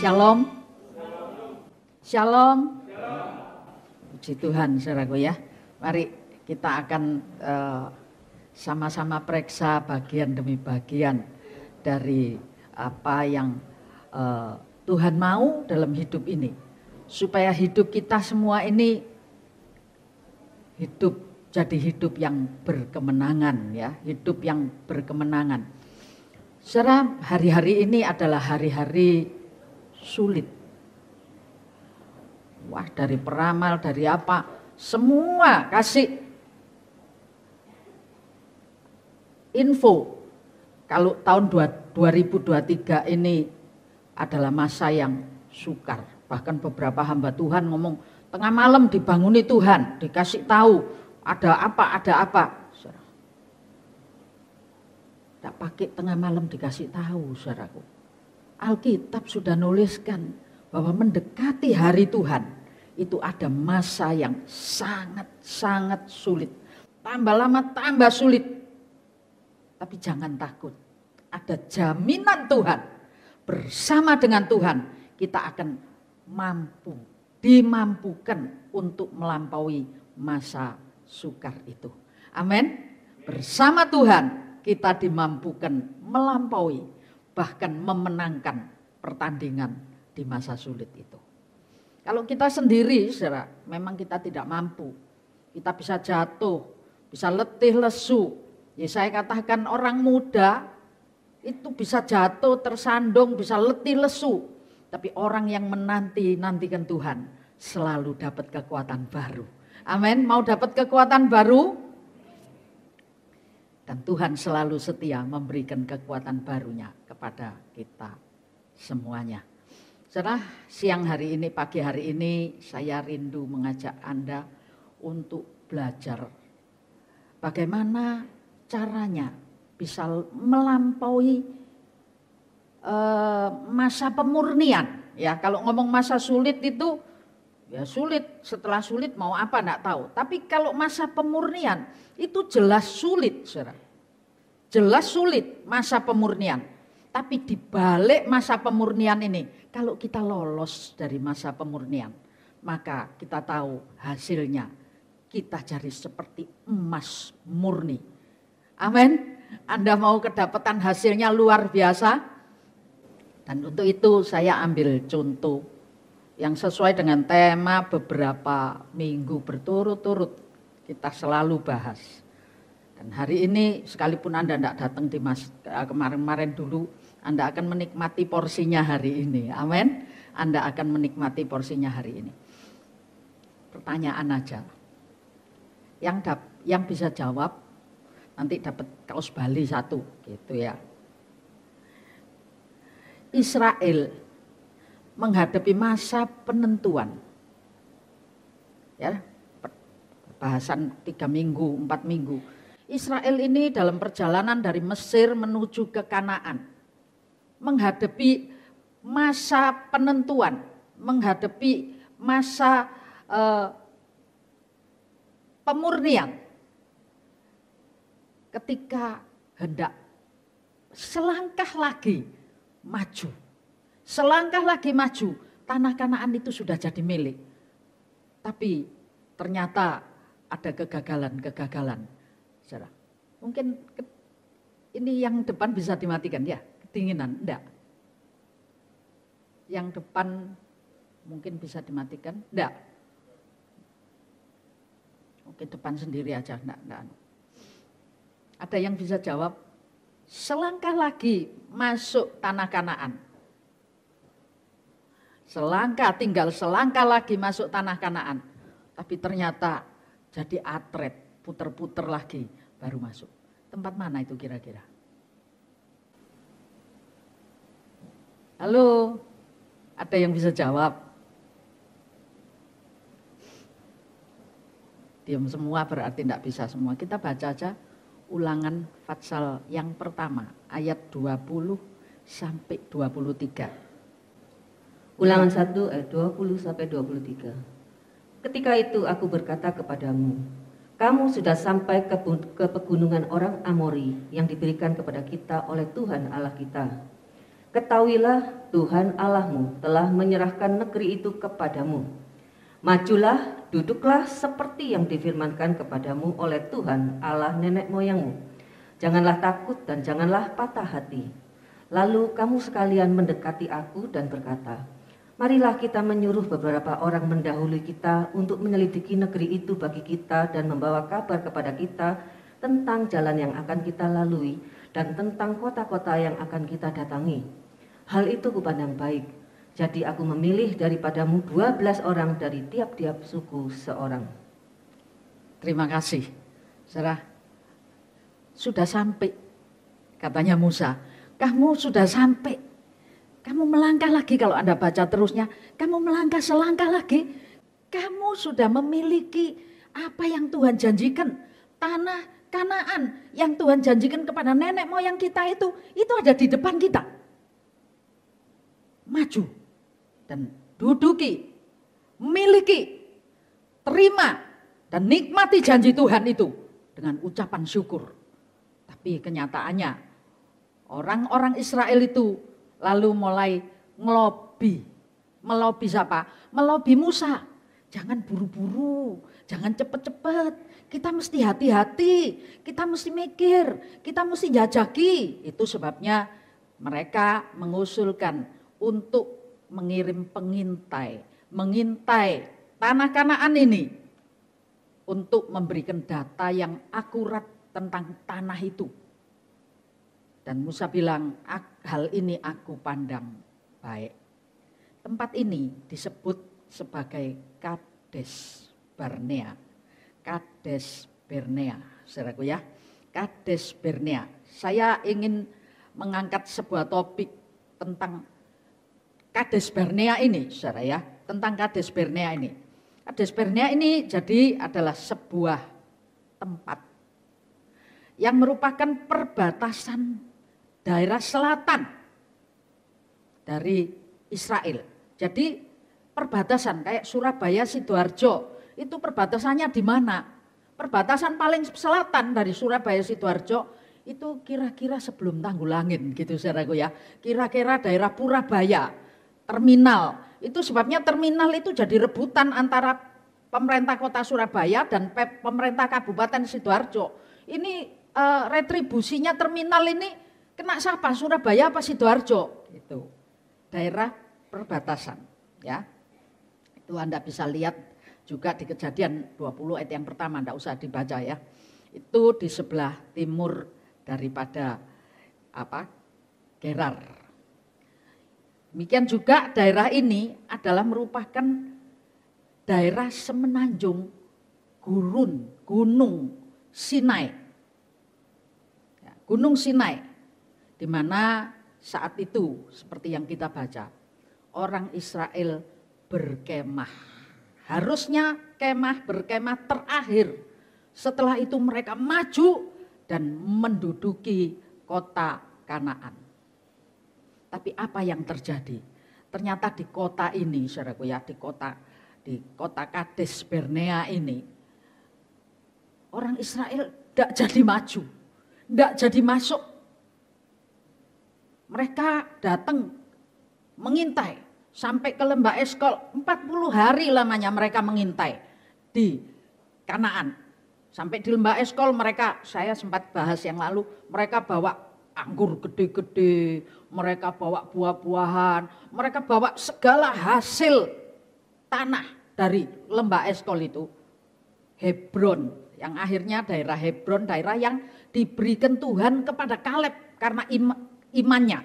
Shalom. Shalom. Puji Tuhan, saudaraku ya. Mari kita akan sama-sama periksa bagian demi bagian dari apa yang Tuhan mau dalam hidup ini. Supaya hidup kita semua ini jadi hidup yang berkemenangan ya, hidup yang berkemenangan. Saudara, hari-hari ini adalah hari-hari sulit. Wah, dari peramal, dari apa, semua kasih info. Kalau tahun 2023 ini adalah masa yang sukar. Bahkan beberapa hamba Tuhan ngomong, tengah malam dibanguni Tuhan, dikasih tahu ada apa, ada apa. Tak pakai tengah malam dikasih tahu, saudaraku. Alkitab sudah nuliskan bahwa mendekati hari Tuhan itu ada masa yang sangat-sangat sulit. Tambah lama tambah sulit. Tapi jangan takut. Ada jaminan Tuhan. Bersama dengan Tuhan kita akan dimampukan untuk melampaui masa sukar itu. Amin. Bersama Tuhan kita dimampukan melampaui, bahkan memenangkan pertandingan di masa sulit itu. Kalau kita sendiri, saudara, memang kita tidak mampu. Kita bisa jatuh, bisa letih lesu. Ya saya katakan orang muda itu bisa jatuh, tersandung, bisa letih lesu. Tapi orang yang nantikan Tuhan selalu dapat kekuatan baru. Amin. Mau dapat kekuatan baru? Dan Tuhan selalu setia memberikan kekuatan barunya kepada kita semuanya. Saudara, siang hari ini, pagi hari ini saya rindu mengajak Anda untuk belajar bagaimana caranya bisa melampaui masa pemurnian. Ya, kalau ngomong masa sulit itu ya sulit, setelah sulit mau apa enggak tahu. Tapi kalau masa pemurnian itu jelas sulit, saudara. Jelas sulit masa pemurnian. Tapi di balik masa pemurnian ini, kalau kita lolos dari masa pemurnian, maka kita tahu hasilnya kita jadi seperti emas murni. Amin. Anda mau kedapatan hasilnya luar biasa? Dan untuk itu saya ambil contoh yang sesuai dengan tema beberapa minggu berturut-turut kita selalu bahas. Dan hari ini sekalipun Anda tidak datang di kemarin-kemarin dulu, Anda akan menikmati porsinya hari ini. Amin. Anda akan menikmati porsinya hari ini. Pertanyaan aja. Yang bisa jawab nanti dapat kaos Bali 1 gitu ya. Israel menghadapi masa penentuan. Ya, bahasan 3 minggu, 4 minggu. Israel ini dalam perjalanan dari Mesir menuju ke Kanaan. Menghadapi masa penentuan, menghadapi masa pemurnian. Ketika hendak selangkah lagi maju. Selangkah lagi maju, tanah Kanaan itu sudah jadi milik. Tapi ternyata ada kegagalan-kegagalan. Mungkin Ini yang depan bisa dimatikan ya, kedinginan, enggak. Yang depan mungkin bisa dimatikan, enggak. Oke, depan sendiri aja, enggak. Ada yang bisa jawab? Selangkah lagi masuk tanah Kanaan. Tinggal selangkah lagi masuk tanah Kanaan. Tapi ternyata jadi atret, puter-puter lagi baru masuk. Tempat mana itu kira-kira? Halo, ada yang bisa jawab? Diam semua berarti tidak bisa semua. Kita baca aja Ulangan Fatsal yang pertama, ayat 20 sampai 23. Ulangan 1 ayat 20 sampai 23. Ketika itu aku berkata kepadamu, kamu sudah sampai ke pegunungan orang Amori yang diberikan kepada kita oleh Tuhan Allah kita. Ketahuilah Tuhan Allahmu telah menyerahkan negeri itu kepadamu. Majulah, duduklah seperti yang difirmankan kepadamu oleh Tuhan Allah nenek moyangmu. Janganlah takut dan janganlah patah hati. Lalu kamu sekalian mendekati aku dan berkata, marilah kita menyuruh beberapa orang mendahului kita untuk menyelidiki negeri itu bagi kita dan membawa kabar kepada kita tentang jalan yang akan kita lalui dan tentang kota-kota yang akan kita datangi. Hal itu kupandang baik. Jadi aku memilih daripadamu 12 orang dari tiap-tiap suku seorang. Terima kasih. Saudara, sudah sampai, katanya Musa. Kamu sudah sampai. Kamu melangkah lagi kalau Anda baca terusnya. Kamu melangkah selangkah lagi. Kamu sudah memiliki apa yang Tuhan janjikan. Tanah Kanaan yang Tuhan janjikan kepada nenek moyang kita itu ada di depan kita. Maju dan duduki, miliki, terima dan nikmati janji Tuhan itu dengan ucapan syukur. Tapi kenyataannya orang-orang Israel itu lalu mulai melobi siapa? Melobi Musa. Jangan buru-buru, jangan cepet-cepet. Kita mesti hati-hati, kita mesti mikir, kita mesti jajaki. Itu sebabnya mereka mengusulkan untuk mengirim mengintai tanah Kanaan ini untuk memberikan data yang akurat tentang tanah itu. Dan Musa bilang, hal ini aku pandang baik. Tempat ini disebut sebagai Kades Barnea. Kades Barnea, saudaraku ya. Kades Barnea. Saya ingin mengangkat sebuah topik tentang Kades Barnea ini, saudara ya, tentang Kades Barnea ini. Kades Barnea ini jadi adalah sebuah tempat yang merupakan perbatasan daerah selatan dari Israel. Jadi perbatasan kayak Surabaya, Sidoarjo, itu perbatasannya di mana? Perbatasan paling selatan dari Surabaya, Sidoarjo, itu kira-kira sebelum Tanggulangin gitu saudaraku ya. Kira-kira daerah Purabaya. Terminal, itu sebabnya terminal itu jadi rebutan antara pemerintah kota Surabaya dan pemerintah Kabupaten Sidoarjo. Ini retribusinya terminal ini kena siapa? Surabaya apa Sidoarjo? Itu daerah perbatasan ya. Itu Anda bisa lihat juga di Kejadian 20 ayat yang pertama, enggak usah dibaca ya. Itu di sebelah timur daripada Gerar. Demikian juga daerah ini adalah merupakan daerah semenanjung Gunung Sinai. Ya, Gunung Sinai, di mana saat itu seperti yang kita baca, orang Israel berkemah. Harusnya berkemah terakhir. Setelah itu mereka maju dan menduduki kota Kanaan. Tapi apa yang terjadi? Ternyata di kota ini, saudaraku ya, di kota Kades Barnea ini, orang Israel tidak jadi maju, tidak jadi masuk. Mereka datang mengintai sampai ke Lembah Eskol, 40 hari lamanya mereka mengintai di Kanaan. Sampai di Lembah Eskol saya sempat bahas yang lalu, mereka bawa anggur gede-gede, mereka bawa buah-buahan, mereka bawa segala hasil tanah dari lembah Eskol itu. Hebron, yang akhirnya daerah Hebron, daerah yang diberikan Tuhan kepada Kaleb karena imannya.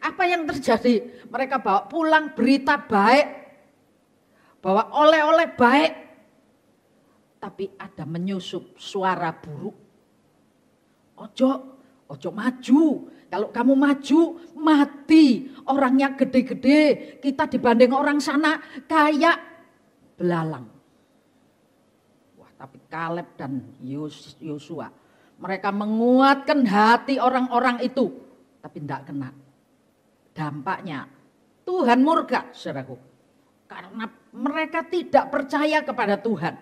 Apa yang terjadi? Mereka bawa pulang berita baik, bawa oleh-oleh baik, tapi ada menyusup suara buruk. Ojo maju, kalau kamu maju mati, orangnya gede-gede, kita dibanding orang sana kayak belalang. Wah, tapi Kaleb dan Yosua, mereka menguatkan hati orang-orang itu, tapi tidak kena. Dampaknya Tuhan murka, saudaraku, karena mereka tidak percaya kepada Tuhan.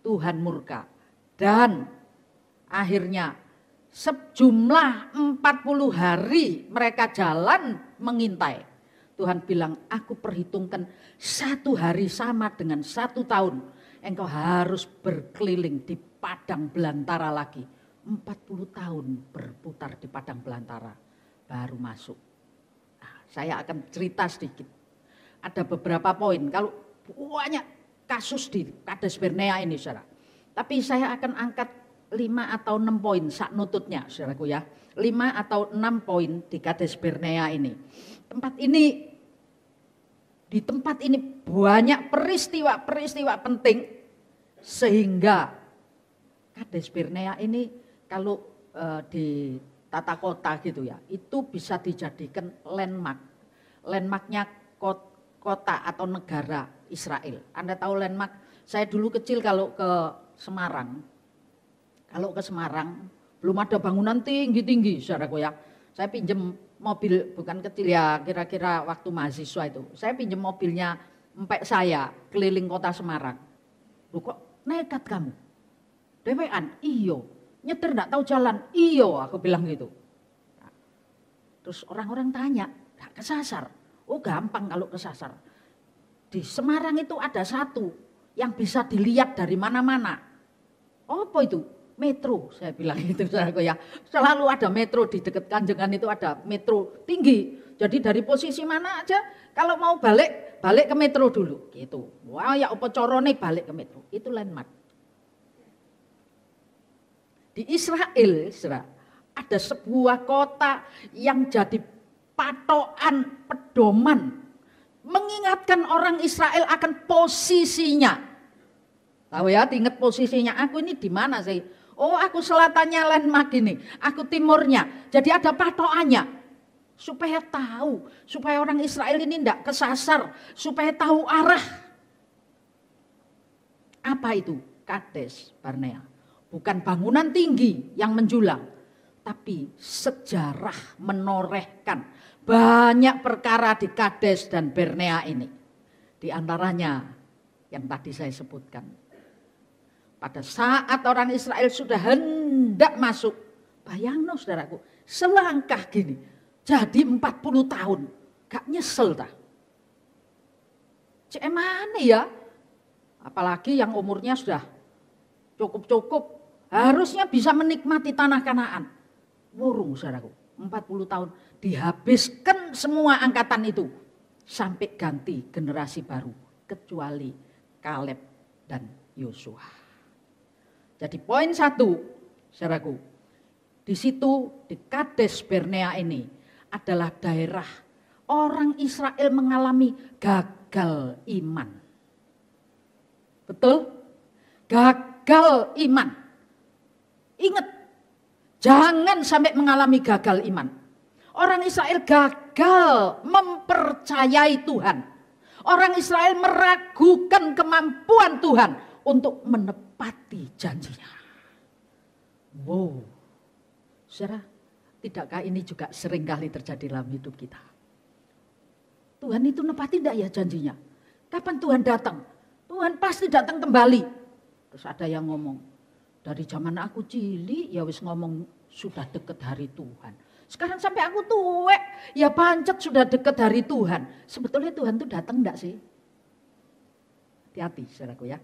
Tuhan murka dan akhirnya sejumlah 40 hari mereka jalan mengintai. Tuhan bilang, aku perhitungkan 1 hari sama dengan 1 tahun. Engkau harus berkeliling di padang belantara lagi. 40 tahun berputar di padang belantara baru masuk. Nah, saya akan cerita sedikit. Ada beberapa poin, kalau banyak kasus di Kades Barnea ini, saudara. Tapi saya akan angkat 5 atau 6 poin sak nututnya, saudaraku ya. 5 atau 6 poin di Kades Barnea ini. Di tempat ini banyak peristiwa-peristiwa penting sehingga Kades Barnea ini kalau di tata kota gitu ya, itu bisa dijadikan landmark. Landmarknya kota atau negara Israel. Anda tahu landmark? Saya dulu kecil kalau ke Semarang. Kalau ke Semarang belum ada bangunan tinggi-tinggi, saudaraku ya. Saya pinjem mobil, bukan kecil ya, kira-kira waktu mahasiswa itu. Saya pinjem mobilnya empek saya keliling kota Semarang. Loh kok nekat kamu? Dewean? Iyo. Nyetir enggak tahu jalan? Iyo, aku bilang gitu. Nah, terus orang-orang tanya, enggak kesasar? Oh gampang kalau kesasar. Di Semarang itu ada satu yang bisa dilihat dari mana-mana. Apa itu? Metro, saya bilang gitu, saudaraku ya. Selalu ada metro di dekat Kanjengan itu ada metro tinggi. Jadi dari posisi mana aja, kalau mau balik ke metro dulu, gitu. Wah ya apa corone balik ke metro, itu landmark. Di Israel, saudara, ada sebuah kota yang jadi patokan pedoman, mengingatkan orang Israel akan posisinya. Tahu ya, ingat posisinya. Aku ini di mana sih? Oh, aku selatannya landmark ini, aku timurnya. Jadi ada patokannya. Supaya tahu, supaya orang Israel ini tidak kesasar, supaya tahu arah. Apa itu? Kades Barnea. Bukan bangunan tinggi yang menjulang, tapi sejarah menorehkan banyak perkara di Kades dan Barnea ini. Di antaranya yang tadi saya sebutkan. Pada saat orang Israel sudah hendak masuk, bayangno saudaraku, selangkah gini, jadi 40 tahun, gak nyesel dah. Cek mana ya? Apalagi yang umurnya sudah cukup-cukup, harusnya bisa menikmati tanah Kanaan. Wurung saudaraku, 40 tahun dihabiskan semua angkatan itu sampai ganti generasi baru, kecuali Kaleb dan Yosua. Jadi poin 1, saudaraku, di situ di Kades Barnea ini adalah daerah orang Israel mengalami gagal iman. Betul? Gagal iman. Ingat, jangan sampai mengalami gagal iman. Orang Israel gagal mempercayai Tuhan. Orang Israel meragukan kemampuan Tuhan untuk menepati janjinya. Wow, saudara, tidakkah ini juga seringkali terjadi dalam hidup kita? Tuhan itu nepati tidak ya janjinya? Kapan Tuhan datang? Tuhan pasti datang kembali. Terus ada yang ngomong, dari zaman aku cilik ya wis ngomong sudah dekat hari Tuhan. Sekarang sampai aku tuwek, ya pancet sudah dekat hari Tuhan. Sebetulnya Tuhan itu datang enggak sih? Hati-hati saudaraku ya.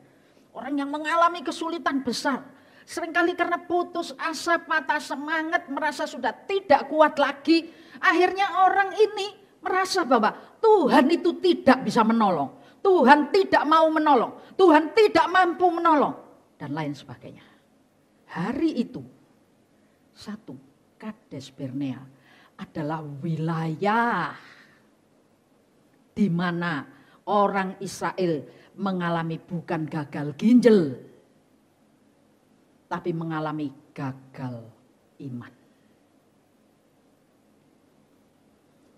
Orang yang mengalami kesulitan besar, Seringkali karena putus asa, patah semangat, merasa sudah tidak kuat lagi. Akhirnya orang ini merasa bahwa Tuhan itu tidak bisa menolong. Tuhan tidak mau menolong. Tuhan tidak mampu menolong. Dan lain sebagainya. Hari itu, satu, Kades Barnea adalah wilayah di mana orang Israel mengalami bukan gagal ginjal, tapi mengalami gagal iman.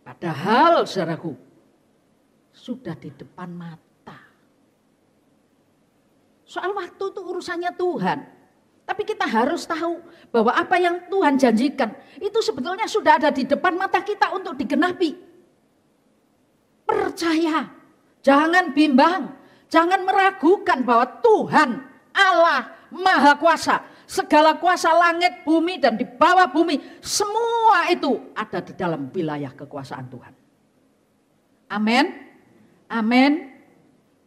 Padahal saudaraku, sudah di depan mata. Soal waktu itu urusannya Tuhan. Tapi kita harus tahu bahwa apa yang Tuhan janjikan itu sebetulnya sudah ada di depan mata kita untuk digenapi. Percaya, jangan bimbang, jangan meragukan bahwa Tuhan Allah Maha Kuasa, segala kuasa langit, bumi dan di bawah bumi, semua itu ada di dalam wilayah kekuasaan Tuhan. Amin. Amin.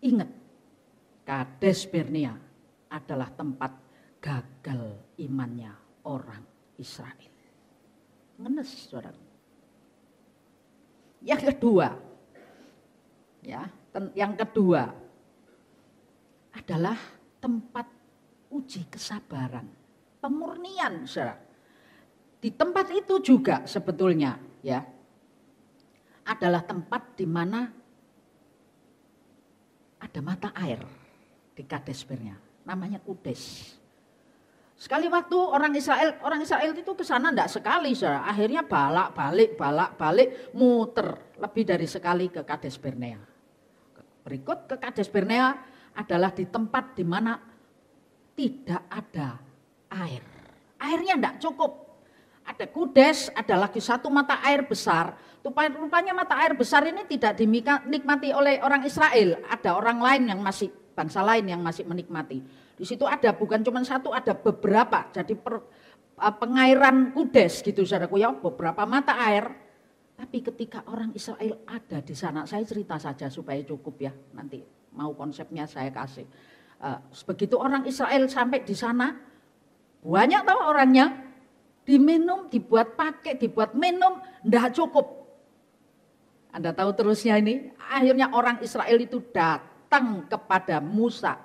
Ingat, Kades Barnea adalah tempat gagal imannya orang Israel. Ngenes, saudara. Yang kedua, yang kedua adalah tempat uji kesabaran, pemurnian, saudara. Di tempat itu juga sebetulnya adalah tempat di mana ada mata air di Kades Barnea, namanya Kudes. Sekali waktu orang Israel itu ke sana enggak sekali, saudara. Akhirnya balak-balik, muter lebih dari sekali ke Kades Barnea. Berikut ke Kades Barnea adalah di tempat di mana tidak ada air. Airnya enggak cukup. Ada Kudes, ada lagi satu mata air besar. Rupanya mata air besar ini tidak dinikmati oleh orang Israel. Ada orang lain yang masih, bangsa lain yang masih menikmati. Di situ ada bukan cuma satu, ada beberapa. Jadi pengairan Kudes gitu saudaraku ya, beberapa mata air. Tapi ketika orang Israel ada di sana, saya cerita saja supaya cukup ya. Nanti mau konsepnya saya kasih. Begitu orang Israel sampai di sana, banyak tahu orangnya, diminum, dibuat pakai, dibuat minum, enggak cukup. Anda tahu terusnya ini, akhirnya orang Israel itu datang kepada Musa.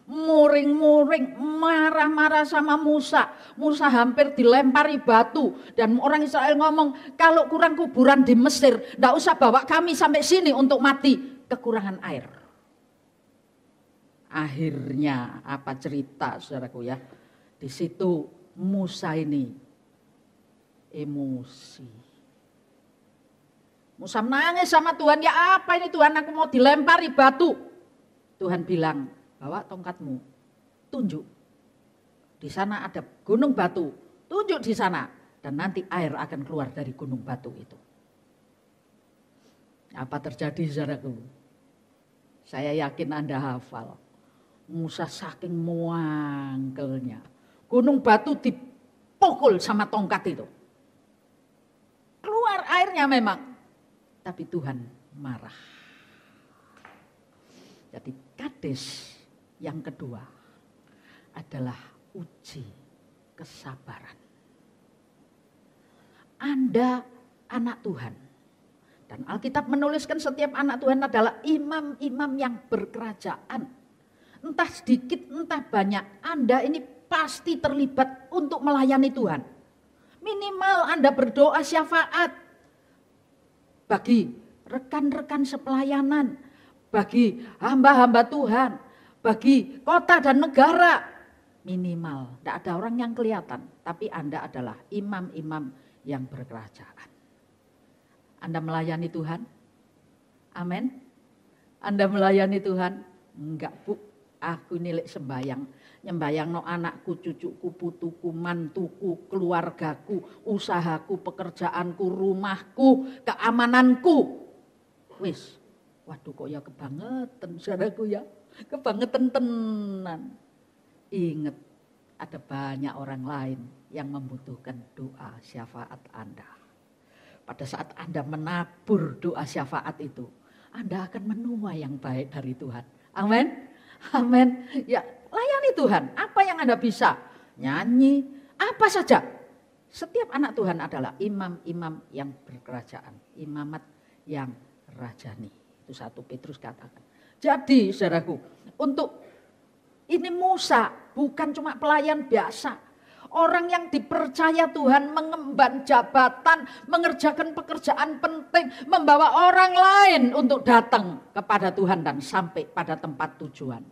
Muring-muring, marah-marah sama Musa. Musa hampir dilempari batu. Dan orang Israel ngomong, kalau kurang kuburan di Mesir, enggak usah bawa kami sampai sini untuk mati. Kekurangan air. Akhirnya apa cerita saudaraku ya. Di situ Musa ini emosi. Musa nangis sama Tuhan, ya apa ini Tuhan, aku mau dilempari batu. Tuhan bilang, bawa tongkatmu, tunjuk. Di sana ada gunung batu, tunjuk di sana. Dan nanti air akan keluar dari gunung batu itu. Apa terjadi saudaraku? Saya yakin Anda hafal. Musa saking muangkelnya, gunung batu dipukul sama tongkat itu. Keluar airnya memang. Tapi Tuhan marah. Jadi Kades yang kedua adalah uji kesabaran. Anda anak Tuhan. Dan Alkitab menuliskan setiap anak Tuhan adalah imam-imam yang berkerajaan. Entah sedikit, entah banyak. Anda ini pasti terlibat untuk melayani Tuhan. Minimal Anda berdoa syafaat. Bagi rekan-rekan sepelayanan, bagi hamba-hamba Tuhan, bagi kota dan negara, minimal. Tidak ada orang yang kelihatan, tapi Anda adalah imam-imam yang berkerajaan. Anda melayani Tuhan? Amin. Anda melayani Tuhan? Enggak bu, aku nilik sembayang. Nyembayang no anakku, cucuku, putuku, mantuku, keluargaku, usahaku, pekerjaanku, rumahku, keamananku. Wis, waduh kok ya kebangetan saudaraku ya. Kebangetan tenan. Ingat, ada banyak orang lain yang membutuhkan doa syafaat Anda. Pada saat Anda menabur doa syafaat itu, Anda akan menuai yang baik dari Tuhan. Amin. Amin. Ya, layani Tuhan. Apa yang Anda bisa? nyanyi, apa saja. Setiap anak Tuhan adalah imam-imam yang berkerajaan, imamat yang rajani. Itu 1 Petrus katakan. Jadi saudaraku, untuk ini Musa bukan cuma pelayan biasa. Orang yang dipercaya Tuhan mengemban jabatan, mengerjakan pekerjaan penting, membawa orang lain untuk datang kepada Tuhan dan sampai pada tempat tujuan.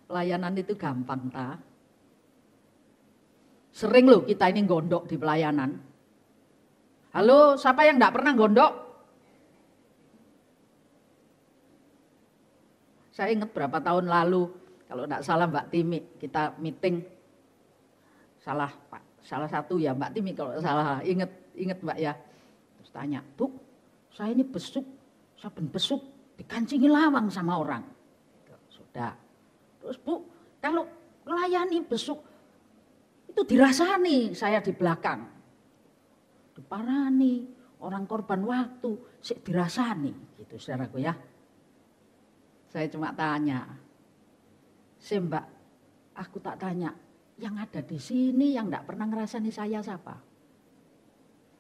Pelayanan itu gampang tak? Sering loh kita ini gondok di pelayanan. Halo, siapa yang enggak pernah gondok? Saya ingat berapa tahun lalu, kalau enggak salah Mbak Timi, kita meeting. Salah satu ya Mbak Timi kalau salah, ingat Mbak ya. Terus tanya, Bu, saya ini besuk, saben besuk dikancingi lawang sama orang. Sudah. Terus Bu, kalau melayani besuk, itu dirasani saya di belakang. Diparani, orang korban waktu, sik dirasani. Gitu saudaraku ya. Saya cuma tanya, Mbak, aku tak tanya, yang ada di sini yang enggak pernah ngerasani saya siapa?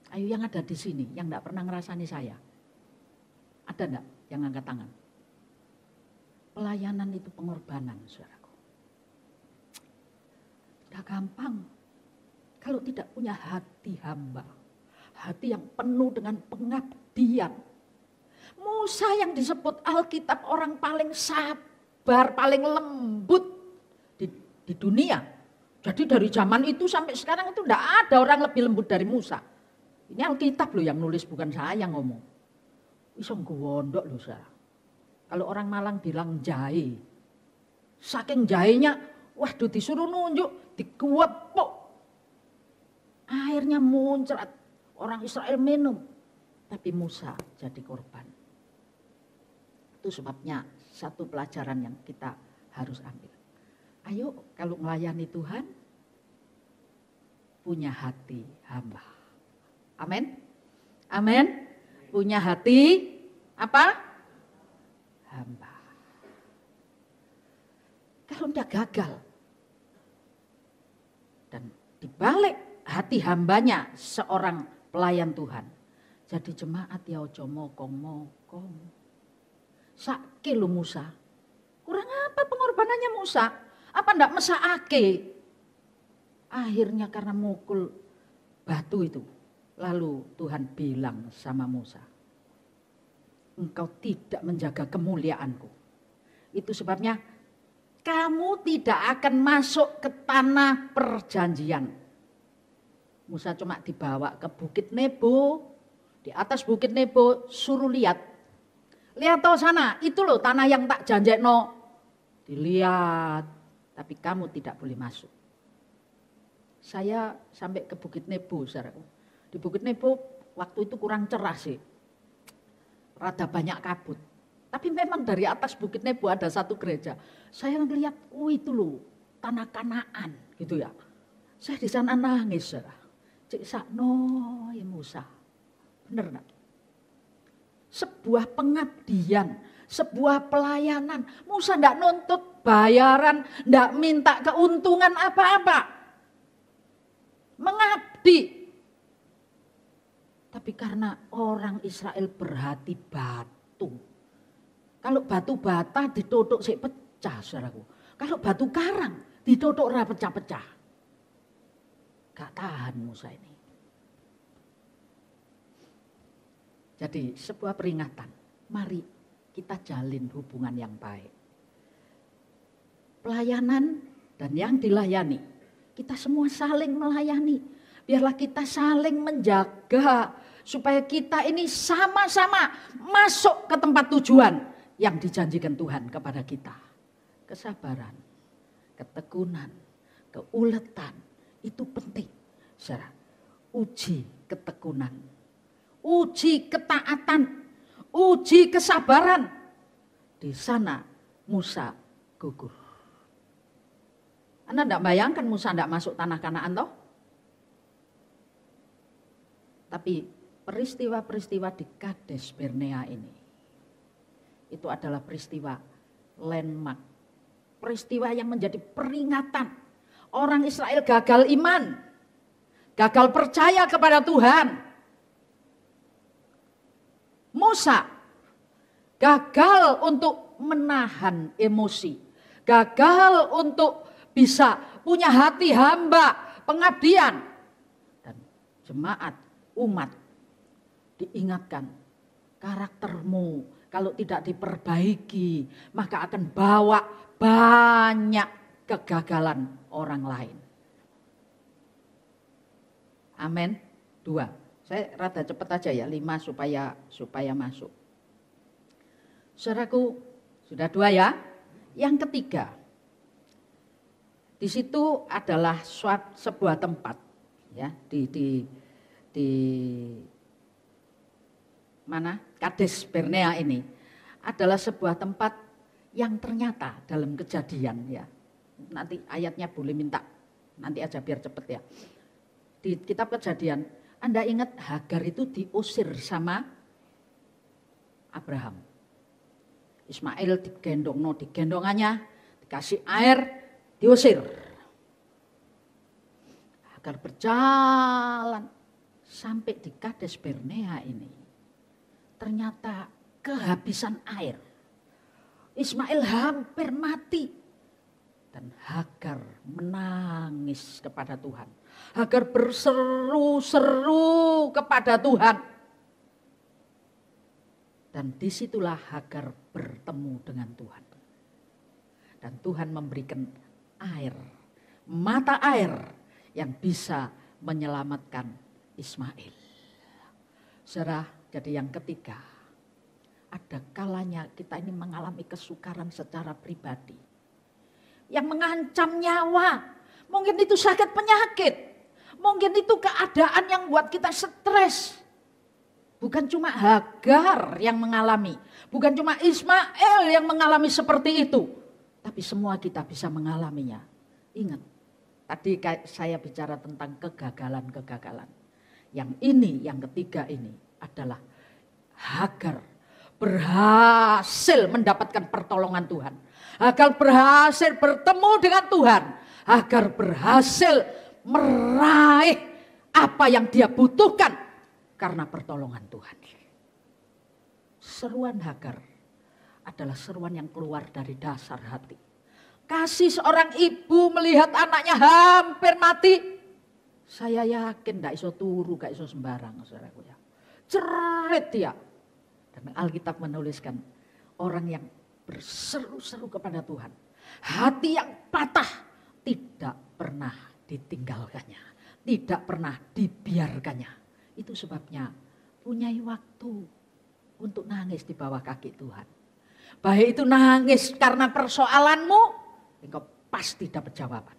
Ayo yang ada di sini yang enggak pernah ngerasani saya. Ada enggak yang angkat tangan? Pelayanan itu pengorbanan, saudaraku. Tidak gampang. Kalau tidak punya hati hamba. Hati yang penuh dengan pengabdian. Musa yang disebut Alkitab orang paling sabar, paling lembut di dunia. Jadi dari zaman itu sampai sekarang itu tidak ada orang lebih lembut dari Musa. Ini Alkitab loh yang nulis, bukan saya yang ngomong. Iso ngondok loh saya. Kalau orang Malang bilang jahe. Saking jahenya, waduh disuruh nunjuk, dikuepok. Airnya muncrat, orang Israel minum. Tapi Musa jadi korban. Itu sebabnya satu pelajaran yang kita harus ambil. Ayo kalau melayani Tuhan, punya hati hamba. Amin. Amin. Punya hati apa? Hamba. Kalau tidak gagal. Dan dibalik hati hambanya seorang pelayan Tuhan. Jadi jemaat ya ojo mokong-mokong. Sakit lu Musa. Kurang apa pengorbanannya Musa? Apa ndak mesakake? Akhirnya karena mukul batu itu. Lalu Tuhan bilang sama Musa. Engkau tidak menjaga kemuliaanku. Itu sebabnya kamu tidak akan masuk ke tanah perjanjian. Musa cuma dibawa ke Bukit Nebo. Di atas Bukit Nebo suruh lihat. Lihat toh sana, itu loh tanah yang tak janjekno. Dilihat, tapi kamu tidak boleh masuk. Saya sampai ke Bukit Nebo, saudaraku. Di Bukit Nebo waktu itu kurang cerah sih. Rada banyak kabut. Tapi memang dari atas Bukit Nebo ada satu gereja. Saya melihat, itu loh tanah Kanaan gitu ya. Saya di sana nangis, saudara. Cik sakno ya Musa. Bener enggak? Sebuah pengabdian, sebuah pelayanan. Musa enggak nuntut bayaran, enggak minta keuntungan apa-apa. Mengabdi. Tapi karena orang Israel berhati batu. Kalau batu bata ditutuk sik pecah, saudaraku. Kalau batu karang ditutuk ora pecah-pecah. Gak tahan Musa ini. Jadi sebuah peringatan, mari kita jalin hubungan yang baik. Pelayanan dan yang dilayani, kita semua saling melayani. Biarlah kita saling menjaga supaya kita ini sama-sama masuk ke tempat tujuan yang dijanjikan Tuhan kepada kita. Kesabaran, ketekunan, keuletan, itu penting. Saudara, uji ketekunan. Uji ketaatan, uji kesabaran. Di sana Musa gugur. Anda tidak bayangkan Musa tidak masuk tanah Kanaan toh? Tapi peristiwa-peristiwa di Kades Barnea ini, itu adalah peristiwa landmark. Peristiwa yang menjadi peringatan. Orang Israel gagal iman, gagal percaya kepada Tuhan. Musa gagal untuk menahan emosi, gagal untuk bisa punya hati hamba, pengabdian. Dan jemaat, umat diingatkan, karaktermu kalau tidak diperbaiki, maka akan bawa banyak kegagalan orang lain. Amin. 2. Saya rada cepat aja ya, 5 supaya masuk. Saudaraku, sudah 2 ya. Yang ketiga, di situ adalah sebuah tempat ya, di mana? Kades Barnea ini adalah sebuah tempat yang ternyata dalam Kejadian ya. Nanti ayatnya boleh minta, nanti aja biar cepet ya. Di kitab Kejadian, Anda ingat Hagar itu diusir sama Abraham. Ismail digendongannya, dikasih air, diusir. Hagar berjalan sampai di Kades Barnea ini. Ternyata kehabisan air. Ismail hampir mati. Dan Hagar menangis kepada Tuhan. Hagar berseru-seru kepada Tuhan. Dan disitulah Hagar bertemu dengan Tuhan. Dan Tuhan memberikan air, mata air yang bisa menyelamatkan Ismail. Saudara, jadi yang ketiga, ada kalanya kita ini mengalami kesukaran secara pribadi. Yang mengancam nyawa, mungkin itu sakit penyakit, mungkin itu keadaan yang buat kita stres. Bukan cuma Hagar yang mengalami, bukan cuma Ismail yang mengalami seperti itu. Tapi semua kita bisa mengalaminya. Ingat, tadi saya bicara tentang kegagalan-kegagalan. Yang ini, yang ketiga ini adalah Hagar berhasil mendapatkan pertolongan Tuhan. Hagar berhasil bertemu dengan Tuhan. Hagar berhasil meraih apa yang dia butuhkan karena pertolongan Tuhan. Seruan Hagar adalah seruan yang keluar dari dasar hati. Kasih seorang ibu melihat anaknya hampir mati. Saya yakin gak iso turu, gak iso sembarang, saudaraku ya. Cerit dia. Dan Alkitab menuliskan orang yang berseru-seru kepada Tuhan. Hati yang patah tidak pernah ditinggalkannya. Tidak pernah dibiarkannya. Itu sebabnya punya waktu untuk nangis di bawah kaki Tuhan. Baik itu nangis karena persoalanmu, engkau pasti dapat jawaban.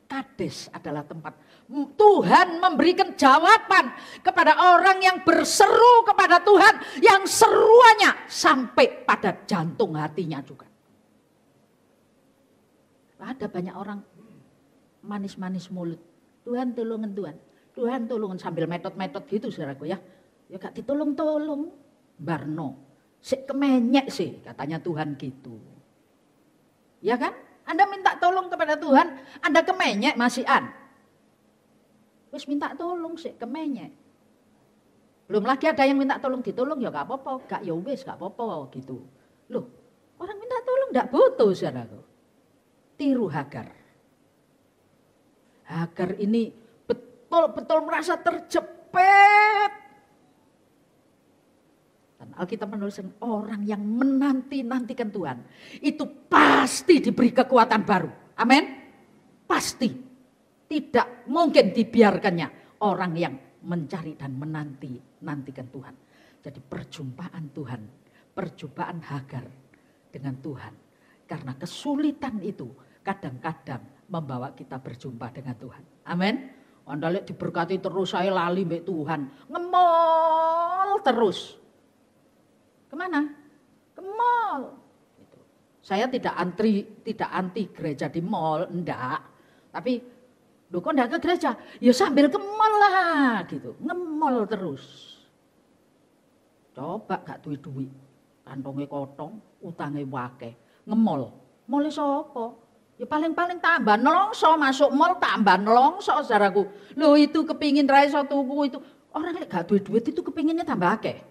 Kades adalah tempat Tuhan memberikan jawaban kepada orang yang berseru kepada Tuhan, yang seruannya sampai pada jantung hatinya juga. Ada banyak orang manis-manis mulut, Tuhan tolongin Tuhan, Tuhan tolongin sambil metot-metot gitu saudaraku ya. Ya gak ditolong-tolong, Barno, sik kemenyek sih katanya Tuhan gitu. Ya kan? Anda minta tolong kepada Tuhan, Anda kemenyek masihan. Wis minta tolong sih kemenyek. Belum lagi ada yang minta tolong ditolong ya gak apa-apa, gak ya wis gak apa-apa gitu. Loh, orang minta tolong gak butuh saudaraku. Tiru Hagar. Hagar ini betul-betul merasa terjepit. Dan Alkitab menuliskan orang yang menanti-nantikan Tuhan itu pasti diberi kekuatan baru. Amin. Pasti. Tidak mungkin dibiarkannya orang yang mencari dan menanti-nantikan Tuhan. Jadi perjumpaan Tuhan, perjumpaan Hagar dengan Tuhan. Karena kesulitan itu kadang-kadang membawa kita berjumpa dengan Tuhan. Amin. Anda lihat diberkati terus, saya lali mbak Tuhan. Ngemol terus. Kemana? Ke mall. Gitu. Saya tidak anti gereja di mall, enggak. Tapi, loh kok enggak ke gereja? Ya sambil ke mall lah, gitu. Ngemol terus. Coba gak duit-duit. Kantongnya kotong, utangnya wake. Ngemol. Mall sapa? Ya paling-paling tambah nelongso, masuk mall tambah nelongso saudaraku. Loh itu kepingin ra iso tuku itu. Orang lek gak duit-duit itu kepinginnya tambah akeh.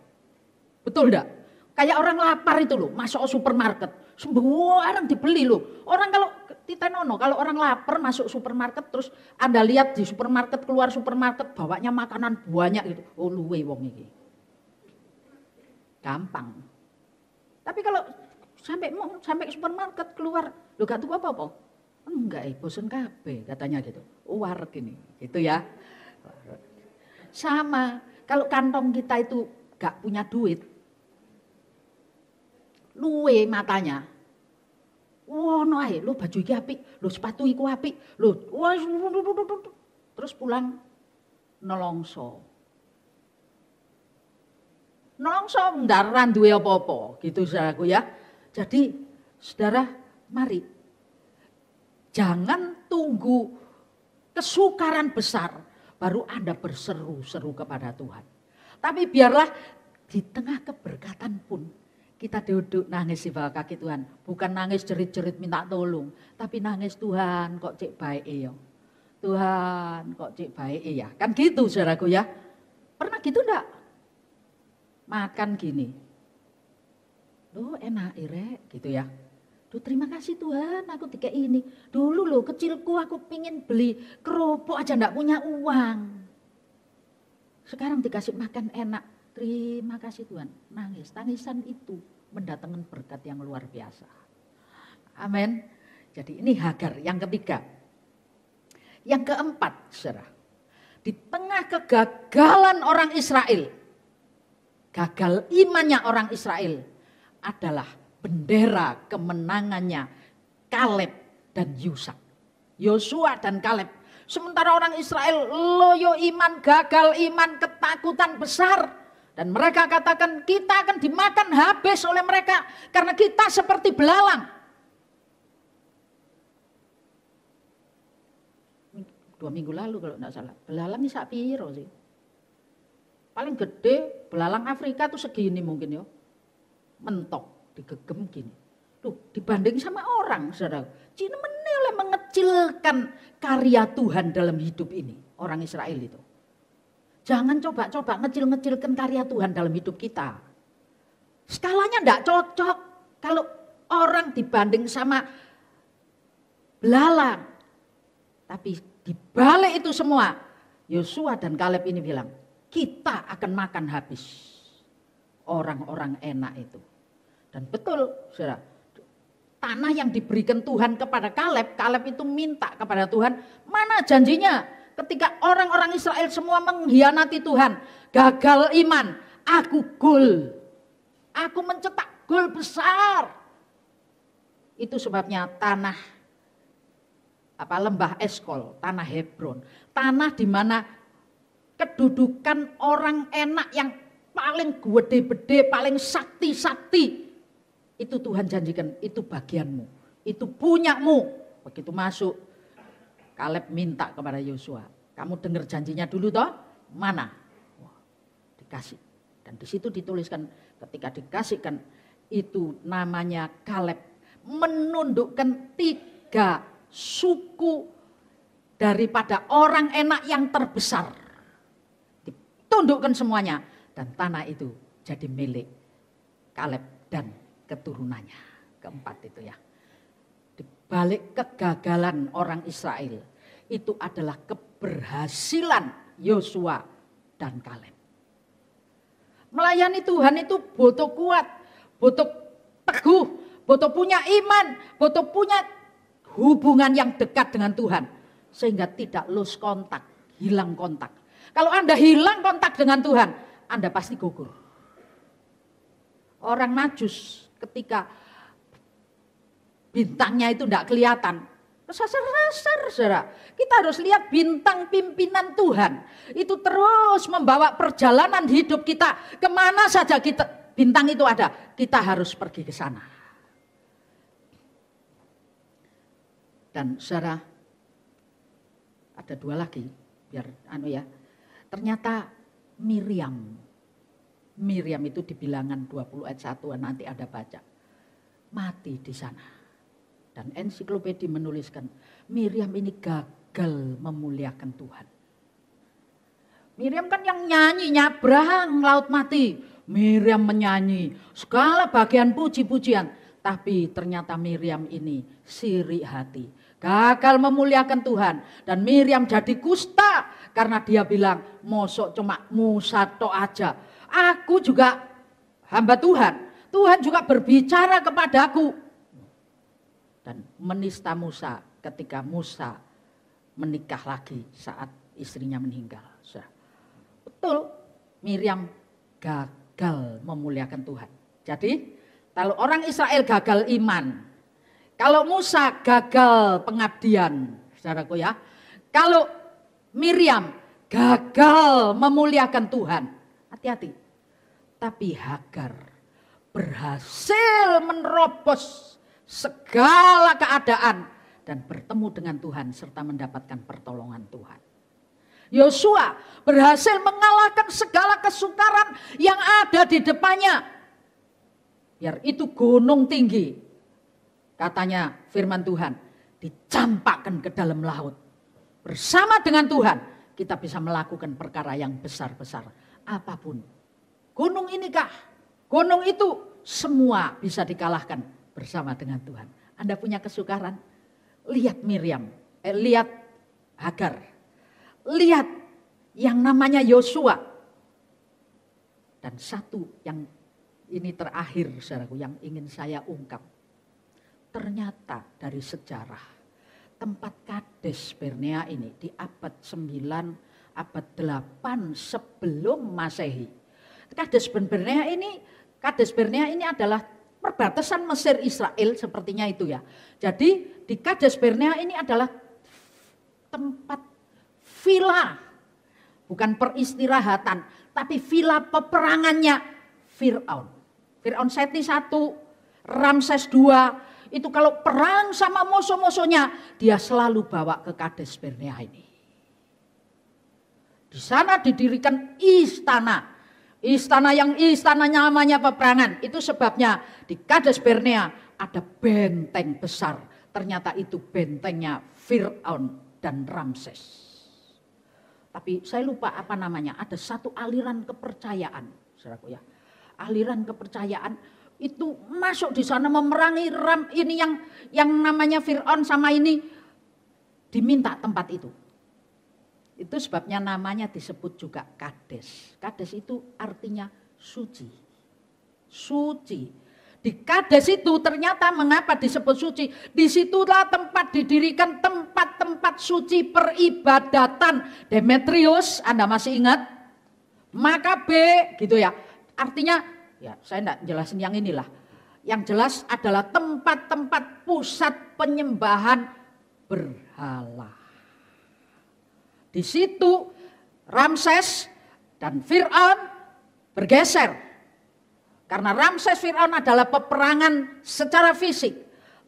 Betul enggak? Kayak orang lapar itu loh, masuk supermarket. Sembarang dibeli loh. Orang kalau titenono, kalau orang lapar masuk supermarket terus Anda lihat di supermarket, keluar supermarket bawanya makanan banyak gitu. Oh luwe wong iki. Gampang. Tapi kalau sampai supermarket keluar, lo gak tuku apa-apa? Enggak, bosen kabeh katanya gitu. Wareg ini, gitu ya. Sama, kalau kantong kita itu gak punya duit, luwe matanya. Wah, no ae, lo baju iki apik, lo sepatu iku apik, lo wah, terus pulang nelongso. Nelongso ndaran duwe apa-apa, gitu saudaraku ya. Jadi, saudara, mari jangan tunggu kesukaran besar baru Anda berseru-seru kepada Tuhan. Tapi biarlah di tengah keberkatan pun kita duduk nangis di bawah kaki Tuhan. Bukan nangis jerit-jerit minta tolong. Tapi nangis Tuhan kok cek baik ya. Tuhan kok cek baik ya. Kan gitu saudaraku ya. Pernah gitu enggak? Makan gini. Loh enak irek gitu ya. Duh terima kasih Tuhan aku tiga ini. Dulu loh kecilku aku pingin beli kerupuk aja enggak punya uang. Sekarang dikasih makan enak. Terima kasih Tuhan. Nangis. Tangisan itu mendatangkan berkat yang luar biasa. Amin. Jadi ini Hagar yang ketiga. Yang keempat, saudara. Di tengah kegagalan orang Israel. Gagal imannya orang Israel adalah bendera kemenangannya Kaleb dan Yosua dan Kaleb. Sementara orang Israel loyo iman, gagal iman, ketakutan besar. Dan mereka katakan kita akan dimakan habis oleh mereka karena kita seperti belalang. 2 minggu lalu kalau tidak salah. Belalang ini sak piro sih? Paling gede belalang Afrika tuh segini mungkin ya. Mentok. Digegem gini. Tuh dibanding sama orang saudara. Cina menilai mengecilkan karya Tuhan dalam hidup ini. Orang Israel itu. Jangan coba-coba ngecil-ngecilkan karya Tuhan dalam hidup kita. Skalanya enggak cocok. Kalau orang dibanding sama belalang. Tapi dibalik itu semua. Yosua dan Kaleb ini bilang. Kita akan makan habis. Orang-orang enak itu. Dan betul, saudara, tanah yang diberikan Tuhan kepada Kaleb, Kaleb itu minta kepada Tuhan, mana janjinya? Ketika orang-orang Israel semua mengkhianati Tuhan, gagal iman, aku gol. Aku mencetak gol besar. Itu sebabnya tanah lembah Eskol, tanah Hebron, tanah di mana kedudukan orang enak yang paling gede-gede, paling sakti-sakti. Itu Tuhan janjikan, itu bagianmu, itu punyamu. Begitu masuk, Kaleb minta kepada Yosua, kamu dengar janjinya dulu toh? Mana? Wah, dikasih. Dan di situ dituliskan ketika dikasihkan itu namanya Kaleb menundukkan 3 suku daripada orang enak yang terbesar. Ditundukkan semuanya dan tanah itu jadi milik Kaleb dan keturunannya. Keempat itu ya. Di balik kegagalan orang Israel itu adalah keberhasilan Yosua dan Kaleb. Melayani Tuhan itu butuh kuat, butuh teguh, butuh punya iman, butuh punya hubungan yang dekat dengan Tuhan. Sehingga tidak lose kontak, hilang kontak. Kalau Anda hilang kontak dengan Tuhan, Anda pasti gugur. Orang Majus ketika bintangnya itu tidak kelihatan. Kesasar-sasar, saudara. Kita harus lihat bintang pimpinan Tuhan. Itu terus membawa perjalanan hidup kita. Kemana saja bintang itu ada, kita harus pergi ke sana. Dan saudara, ada 2 lagi. Biar ternyata Miriam itu di Bilangan 20 ayat 1 nanti ada baca. Mati di sana. Dan ensiklopedia menuliskan, Miriam ini gagal memuliakan Tuhan. Miriam kan yang nyanyi nyabrang laut mati. Miriam menyanyi segala bagian puji-pujian. Tapi ternyata Miriam ini sirik hati. Gagal memuliakan Tuhan. Dan Miriam jadi kusta. Karena dia bilang, mosok cuma Musa tok aja. Aku juga hamba Tuhan. Tuhan juga berbicara kepadaku. Dan menista Musa ketika Musa menikah lagi saat istrinya meninggal. Betul, Miriam gagal memuliakan Tuhan. Jadi kalau orang Israel gagal iman, kalau Musa gagal pengabdian, saudaraku ya. Kalau Miriam gagal memuliakan Tuhan, hati-hati. Tapi Hagar berhasil menerobos segala keadaan dan bertemu dengan Tuhan serta mendapatkan pertolongan Tuhan. Yosua berhasil mengalahkan segala kesukaran yang ada di depannya. Biar itu gunung tinggi, katanya firman Tuhan, dicampakkan ke dalam laut. Bersama dengan Tuhan kita bisa melakukan perkara yang besar-besar apapun. Gunung ini kah? Gunung itu semua bisa dikalahkan bersama dengan Tuhan. Anda punya kesukaran? Lihat Miriam, lihat Hagar. Lihat yang namanya Yosua. Dan satu yang ini terakhir saudaraku yang ingin saya ungkap. Ternyata dari sejarah tempat Kades Barnea ini di abad 9, abad 8 sebelum Masehi. Kades Barnea ini adalah perbatasan Mesir Israel sepertinya itu ya. Jadi di Kades Barnea ini adalah tempat villa, bukan peristirahatan, tapi villa peperangannya Fir'aun. Fir'aun Seti I, Ramses II, itu kalau perang sama musuh-musuhnya, dia selalu bawa ke Kades Barnea ini. Di sana didirikan istana. Istana yang istananya namanya peperangan. Itu sebabnya di Kades Barnea ada benteng besar. Ternyata itu bentengnya Fir'aun dan Ramses. Tapi saya lupa apa namanya. Ada satu aliran kepercayaan, saudaraku ya. Aliran kepercayaan itu masuk di sana memerangi ini yang namanya Fir'aun sama ini diminta tempat itu. Itu sebabnya namanya disebut juga Kades. Kades itu artinya suci. Suci. Di Kades itu ternyata mengapa disebut suci? Disitulah tempat didirikan tempat-tempat suci peribadatan Demetrius. Anda masih ingat? Makabe gitu ya. Artinya ya saya enggak jelasin yang inilah. Yang jelas adalah tempat-tempat pusat penyembahan berhala. Di situ Ramses dan Fir'aun bergeser. Karena Ramses Fir'aun adalah peperangan secara fisik.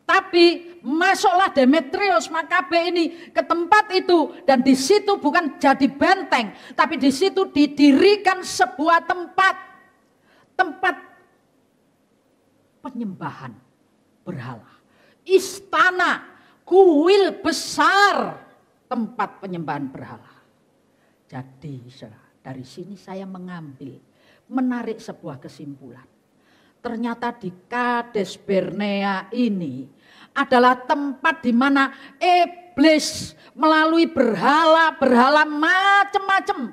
Tapi masuklah Demetrius Makabe ini ke tempat itu. Dan di situ bukan jadi benteng. Tapi di situ didirikan sebuah tempat. Tempat penyembahan berhala. Istana, kuil besar. Tempat penyembahan berhala. Jadi dari sini saya menarik sebuah kesimpulan. Ternyata di Kades Barnea ini adalah tempat di mana iblis melalui berhala macam-macam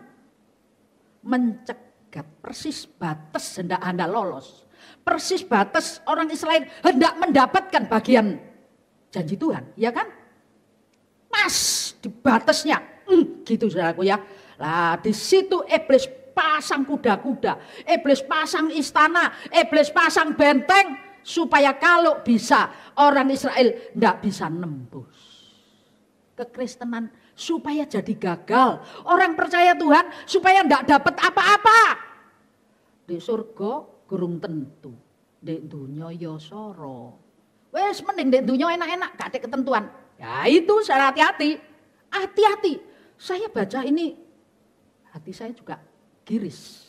mencegat persis batas hendak Anda lolos. Persis batas orang Israel hendak mendapatkan bagian janji Tuhan, ya kan? Pas di batasnya, gitu saudaraku ya. Lah di situ iblis pasang kuda-kuda, iblis pasang istana, iblis pasang benteng supaya kalau bisa orang Israel tidak bisa nembus. Kekristenan supaya jadi gagal, orang percaya Tuhan supaya tidak dapat apa-apa. Di surga gurung tentu, di dunia ya soro. Wes mending di dunia enak-enak, gak ada ketentuan. Ya itu saya hati-hati. Hati-hati. Saya baca ini, hati saya juga giris.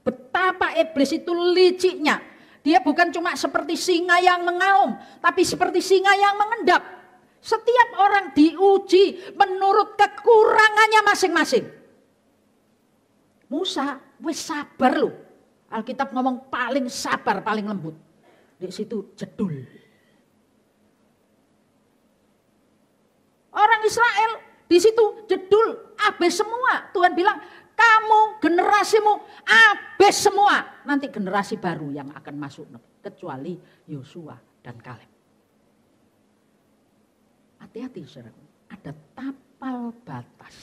Betapa iblis itu liciknya. Dia bukan cuma seperti singa yang mengaum, tapi seperti singa yang mengendap. Setiap orang diuji menurut kekurangannya masing-masing. Musa, wis sabar loh. Alkitab ngomong paling sabar, paling lembut. Di situ jedul. Orang Israel di situ jedul, habis semua. Tuhan bilang, kamu generasimu habis semua. Nanti generasi baru yang akan masuk, kecuali Yosua dan Kaleb. Hati-hati saudara, ada tapal batas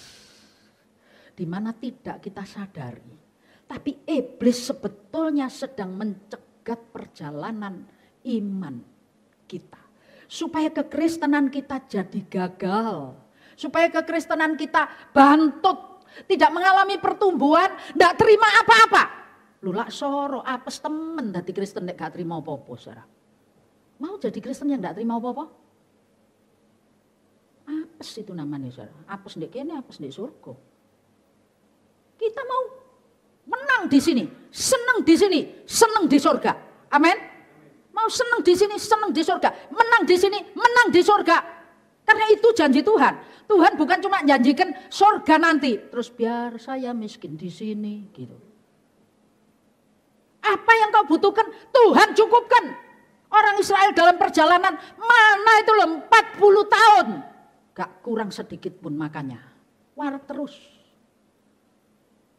di mana tidak kita sadari. Tapi iblis sebetulnya sedang mencegat perjalanan iman kita. Supaya kekristenan kita jadi gagal. Supaya kekristenan kita bantut. Tidak mengalami pertumbuhan, tidak terima apa-apa. Lulak soro, apes temen dadi Kristen nek gak terima apa-apa, saudara. Mau jadi Kristen yang gak terima apa-apa? Apes itu namanya, saudara. Apes ndek kene, apes ndek surga. Kita mau menang di sini, senang di sini, senang di surga. Amin. Mau senang di sini, senang di surga. Menang di sini, menang di surga. Karena itu janji Tuhan. Tuhan bukan cuma janjikan surga nanti, terus biar saya miskin di sini gitu. Apa yang kau butuhkan, Tuhan cukupkan. Orang Israel dalam perjalanan mana itu loh 40 tahun. Gak kurang sedikit pun makannya. War terus.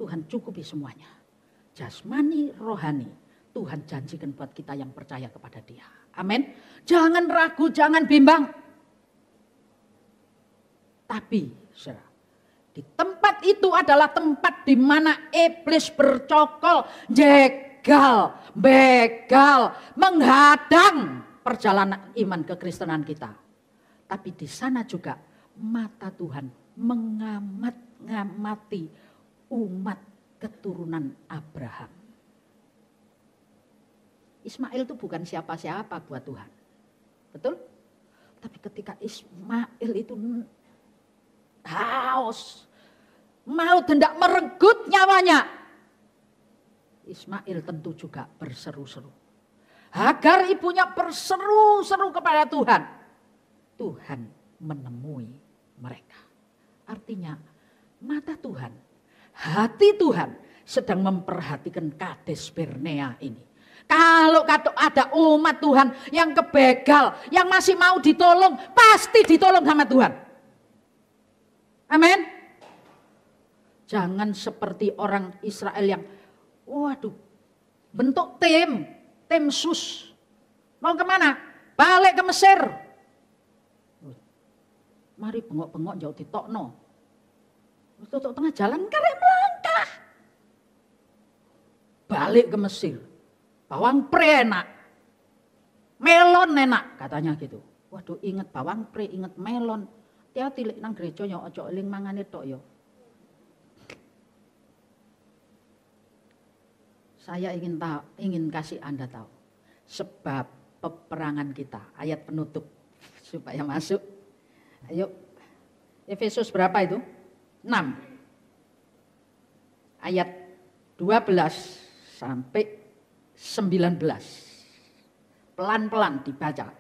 Tuhan cukupi semuanya. Jasmani, rohani. Tuhan janjikan buat kita yang percaya kepada Dia. Amin. Jangan ragu, jangan bimbang. Tapi, saudara, di tempat itu adalah tempat di mana iblis bercokol, jegal, begal, menghadang perjalanan iman kekristenan kita. Tapi di sana juga mata Tuhan mengamati umat keturunan Abraham. Ismail itu bukan siapa-siapa buat Tuhan. Betul? Tapi ketika Ismail itu haus, mau hendak merenggut nyawanya, Ismail tentu juga berseru-seru. Hagar ibunya berseru-seru kepada Tuhan. Tuhan menemui mereka. Artinya mata Tuhan, hati Tuhan sedang memperhatikan Kades Barnea ini. Kalau ada umat Tuhan yang kebegal, yang masih mau ditolong, pasti ditolong sama Tuhan. Amin. Jangan seperti orang Israel yang, waduh, bentuk tim sus. Mau kemana? Balik ke Mesir. Mari bengok-bengok jauh ditokno. Tutup tengah jalan karek melangkah. Balik ke Mesir. Bawang pre enak. Melon enak katanya gitu. Waduh, inget bawang pre, inget melon. Hati-hati lek nang gereja ya aja eling mangane tok ya. Saya ingin kasih Anda tahu sebab peperangan kita. Ayat penutup supaya masuk. Ayo. Efesus berapa itu? 6. Ayat 12 sampai 19. Pelan-pelan dibaca.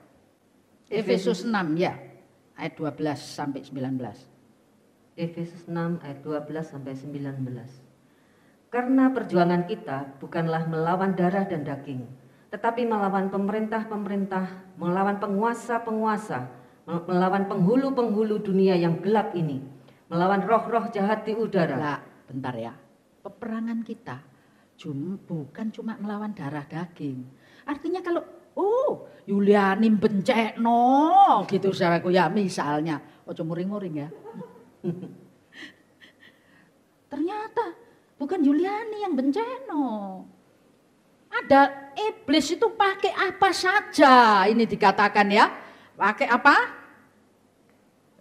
Efesus 6 ya. Ayat 12 sampai 19. Efesus 6 ayat 12 sampai 19. Karena perjuangan kita bukanlah melawan darah dan daging, tetapi melawan pemerintah-pemerintah, melawan penguasa-penguasa, melawan penghulu-penghulu dunia yang gelap ini, melawan roh-roh jahat di udara. Lah, bentar ya. Peperangan kita bukan cuma melawan darah daging. Artinya kalau Yuliani bencekno gitu saudaraku ya, misalnya, ojo muring-muring ya. Ternyata bukan Yuliani yang bencekno. Ada iblis itu pakai apa saja, ini dikatakan ya. Pakai apa?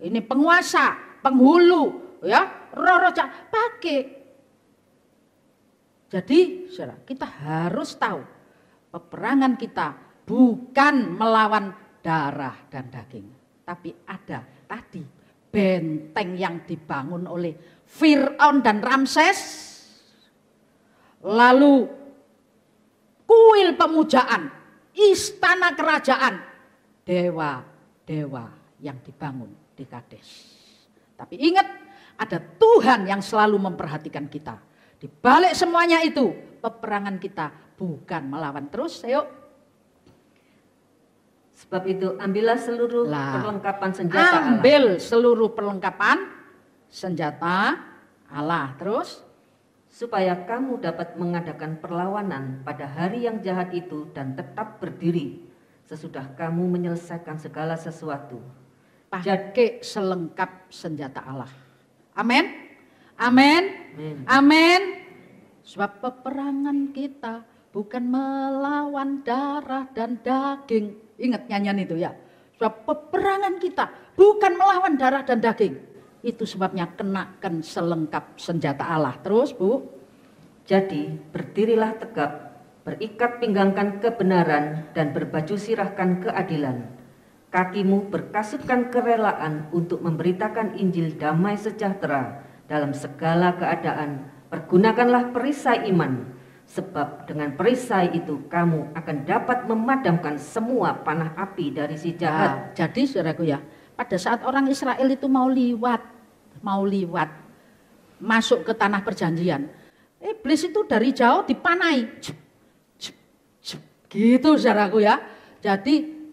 Ini penguasa, penghulu, ya, roh-roh jahat, pakai. Jadi, saudara, kita harus tahu peperangan kita bukan melawan darah dan daging, tapi ada tadi benteng yang dibangun oleh Fir'aun dan Ramses, lalu kuil pemujaan, istana kerajaan, dewa-dewa yang dibangun di Kades. Tapi ingat, ada Tuhan yang selalu memperhatikan kita. Di balik semuanya itu, peperangan kita bukan melawan. Terus, ayo. Sebab itu ambillah seluruh perlengkapan senjata Allah. Ambil seluruh perlengkapan senjata Allah. Terus, supaya kamu dapat mengadakan perlawanan pada hari yang jahat itu dan tetap berdiri sesudah kamu menyelesaikan segala sesuatu. Pakai selengkap senjata Allah. Amin. Amin. Amin. Sebab peperangan kita bukan melawan darah dan daging. Ingat nyanyian itu ya. Sebab peperangan kita bukan melawan darah dan daging. Itu sebabnya kenakan selengkap senjata Allah. Terus Bu. Jadi berdirilah tegap, berikat pinggangkan kebenaran dan berbaju sirahkan keadilan. Kakimu berkasutkan kerelaan untuk memberitakan Injil damai sejahtera dalam segala keadaan. Pergunakanlah perisai iman, sebab dengan perisai itu kamu akan dapat memadamkan semua panah api dari si jahat. Jadi saudaraku ya, pada saat orang Israel itu mau liwat masuk ke tanah perjanjian, iblis itu dari jauh dipanai, gitu saudaraku ya. Jadi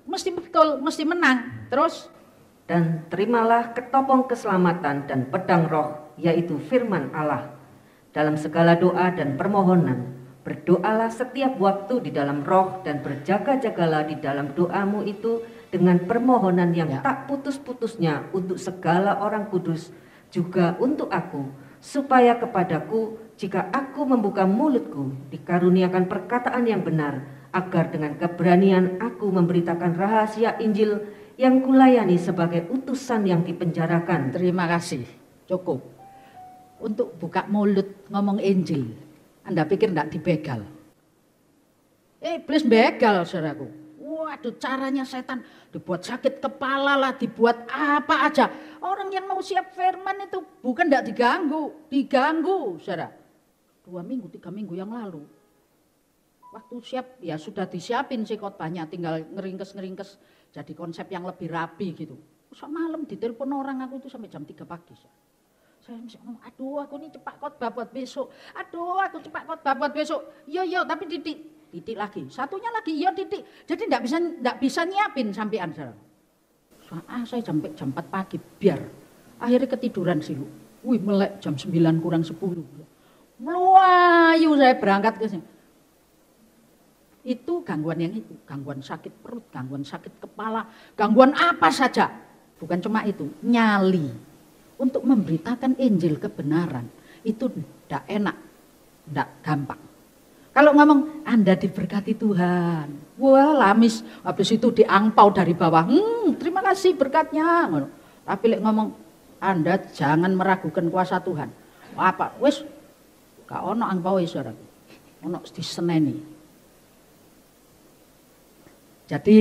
mesti betul, mesti menang. Terus, dan terimalah ketopong keselamatan dan pedang roh, yaitu firman Allah. Dalam segala doa dan permohonan, berdoalah setiap waktu di dalam roh dan berjaga-jagalah di dalam doamu itu dengan permohonan yang tak putus-putusnya untuk segala orang kudus, juga untuk aku, supaya kepadaku, jika aku membuka mulutku, dikaruniakan perkataan yang benar, agar dengan keberanian aku memberitakan rahasia Injil yang kulayani sebagai utusan yang dipenjarakan. Terima kasih, cukup. Untuk buka mulut ngomong Injil, Anda pikir enggak dibegal? Iblis begal saudaraku. Waduh, caranya setan dibuat sakit kepala lah, dibuat apa aja. Orang yang mau siap firman itu bukan enggak diganggu saudara. 2 minggu, 3 minggu yang lalu. Waktu siap, ya sudah disiapin sih khotbahnya, tinggal ngeringkes jadi konsep yang lebih rapi gitu. Usah malam ditelepon orang aku itu sampai jam 3 pagi. Saya mesti ngomong, aduh aku ini cepat khotbah buat besok. Aduh aku cepat khotbah buat besok. Iya, tapi titik lagi. Satunya lagi, iya titik. Jadi enggak bisa nyiapin sampean. Saya sampai jam 4 pagi, biar. Akhirnya ketiduran sih. Wih melek jam 9 kurang 10. Melayu saya berangkat ke sini. Itu gangguan yang itu, gangguan sakit perut, gangguan sakit kepala, gangguan apa saja. Bukan cuma itu, nyali. Untuk memberitakan Injil kebenaran, itu tidak enak, tidak gampang. Kalau ngomong, Anda diberkati Tuhan. Wah lamis, habis itu diangpau dari bawah. Terima kasih berkatnya. Tapi ngomong, Anda jangan meragukan kuasa Tuhan. Apa? Wes, gak ono angpau saudara. Ono diseneni. Jadi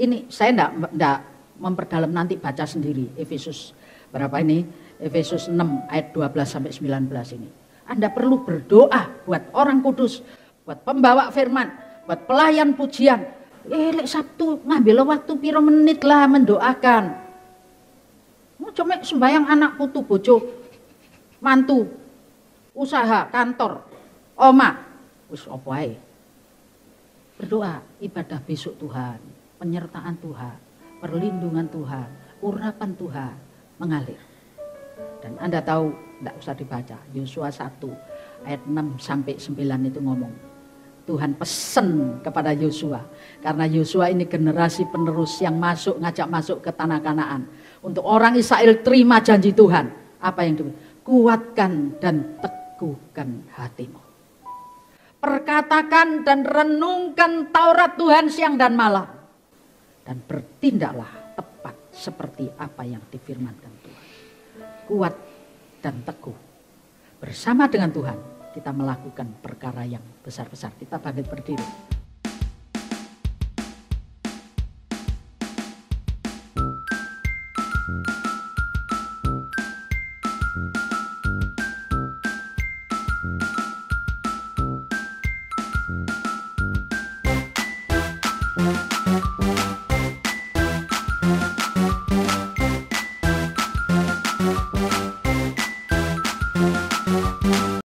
ini saya enggak memperdalam, nanti baca sendiri Efesus berapa ini? Efesus 6 ayat 12 sampai 19 ini. Anda perlu berdoa buat orang kudus, buat pembawa firman, buat pelayan pujian. Sabtu ngambil waktu piro menit lah mendoakan. Mau cuma sembayang anak putu bojo, mantu, usaha, kantor, oma, wis apa ae. Berdoa, ibadah besok Tuhan, penyertaan Tuhan, perlindungan Tuhan, urapan Tuhan mengalir. Dan Anda tahu, tidak usah dibaca, Yosua 1 ayat 6 sampai 9 itu ngomong. Tuhan pesen kepada Yosua, karena Yosua ini generasi penerus yang ngajak masuk ke tanah Kanaan. Untuk orang Israel terima janji Tuhan, apa yang diberikan? Kuatkan dan teguhkan hatimu. Perkatakan dan renungkan Taurat Tuhan siang dan malam. Dan bertindaklah tepat seperti apa yang difirmankan Tuhan. Kuat dan teguh. Bersama dengan Tuhan kita melakukan perkara yang besar-besar. Kita bangkit berdiri.